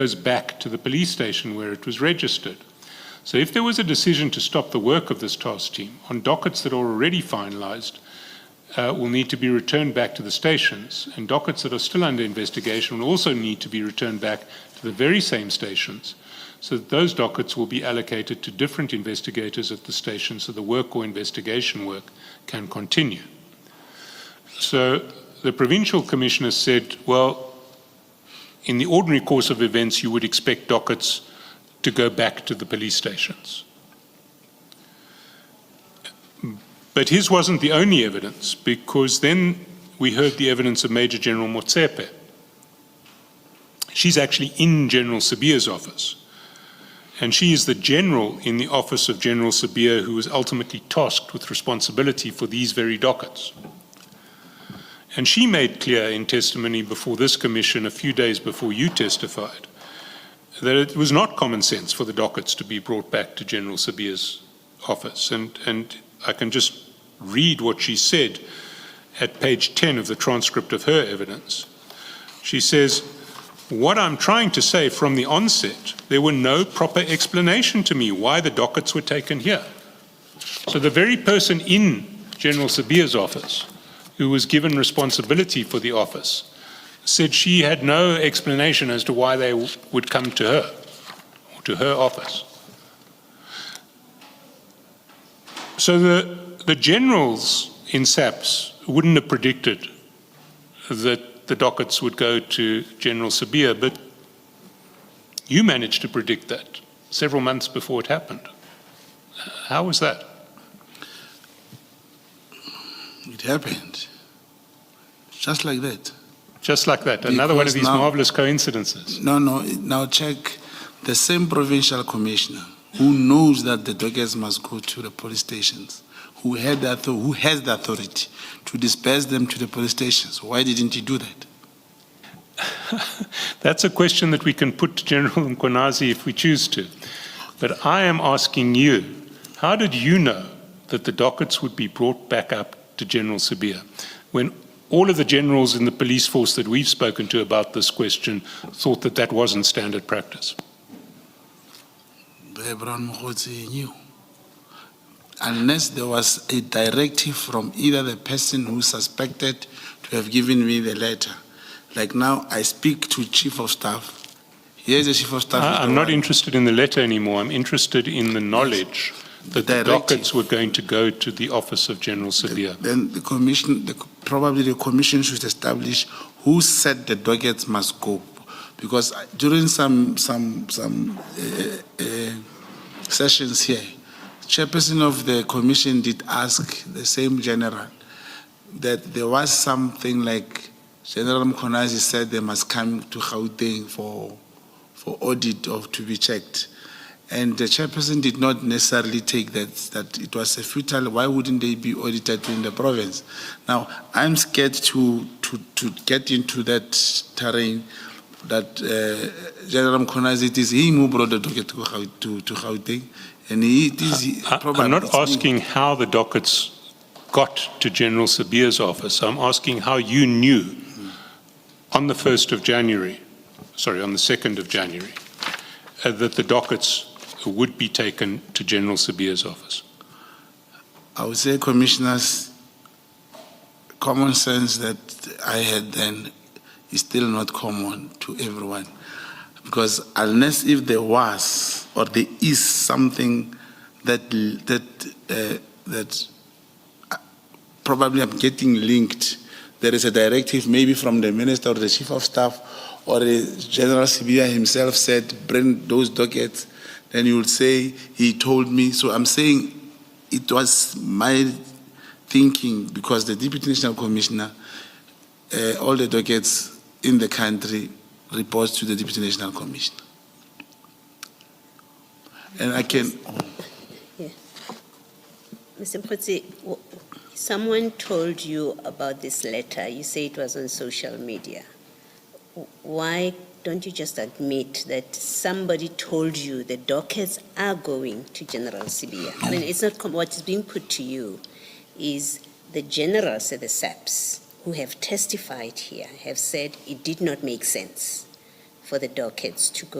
goes back to the police station where it was registered. So if there was a decision to stop the work of this task team on dockets that are already finalized, will need to be returned back to the stations, and dockets that are still under investigation will also need to be returned back to the very same stations, so that those dockets will be allocated to different investigators at the station so the work or investigation work can continue. So the provincial commissioner said, well, in the ordinary course of events, you would expect dockets to go back to the police stations. But his wasn't the only evidence, because then we heard the evidence of Major General Mogotsi. She's actually in General Sibiya's office. And she is the general in the office of General Sibiya who was ultimately tasked with responsibility for these very dockets. And she made clear in testimony before this commission a few days before you testified that it was not common sense for the dockets to be brought back to General Sibiya's office. And I can just read what she said at page 10 of the transcript of her evidence. She says, "What I'm trying to say from the onset, there were no proper explanation to me why the dockets were taken here." So the very person in General Sibiya's office who was given responsibility for the office said she had no explanation as to why they would come to her or to her office. So the generals in SAPS wouldn't have predicted that the dockets would go to General Sibiya, but you managed to predict that several months before it happened. How was that? It happened. Just like that. Just like that. Another one of these marvelous coincidences. No. Now check the same provincial commissioner who knows that the dockets must go to the police stations, who has the authority to disperse them to the police stations. Why didn't he do that? That's a question that we can put to General Mkhwanazi if we choose to. But I am asking you, how did you know that the dockets would be brought back up to General Sibiya when all of the generals in the police force that we've spoken to about this question thought that that wasn't standard practice? Mogotsi knew. Unless there was a directive from either the person who suspected to have given me the letter. Like now, I speak to Chief of Staff. Here's the Chief of Staff. I'm not interested in the letter anymore. I'm interested in the knowledge that the dockets were going to go to the office of General Sibiya. Then the commission, probably the commission should establish who said the dockets must go. Because during some sessions here, chairperson of the commission did ask the same general that there was something like General Mkhwanazi said they must come to Gauteng for audit or to be checked. And the chairperson did not necessarily take that it was a futile. Why wouldn't they be audited in the province? Now, I'm scared to get into that terrain that General Mkhwanazi, it is him who brought the docket to Gauteng. And I'm not asking how the dockets got to General Sibiya's office. I'm asking how you knew on the 1st of January, sorry, on the 2nd of January, that the dockets would be taken to General Sibiya's office. I would say, Commissioners, common sense that I had then is still not common to everyone. Because unless if there was or there is something that probably I'm getting linked, there is a directive maybe from the Minister or the Chief of Staff or General Sibiya himself said, bring those dockets, then you would say, he told me. So I'm saying it was my thinking because the Deputy National Commissioner, all the dockets in the country reports to the Deputy National Commissioner. And I can... Yeah. Mr. Mogotsi, someone told you about this letter. You say it was on social media. Why don't you just admit that somebody told you the dockets are going to General Sibiya? I mean, it's not what is being put to you is the generals at the SAPS who have testified here have said it did not make sense for the dockets to go